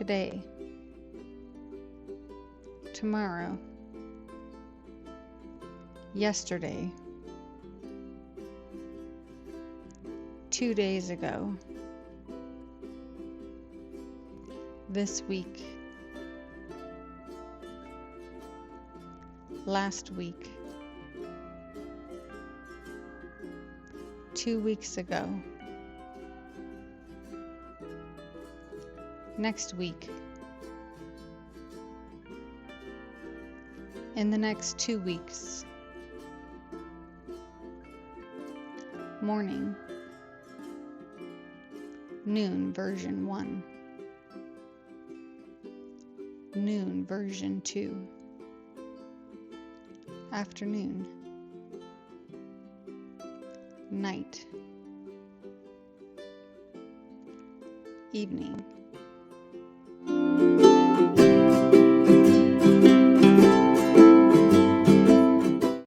today, tomorrow, yesterday, 2 days ago, this week, last week, 2 weeks ago, next week, in the next 2 weeks, morning, noon version 1, noon version 2, afternoon, night, evening,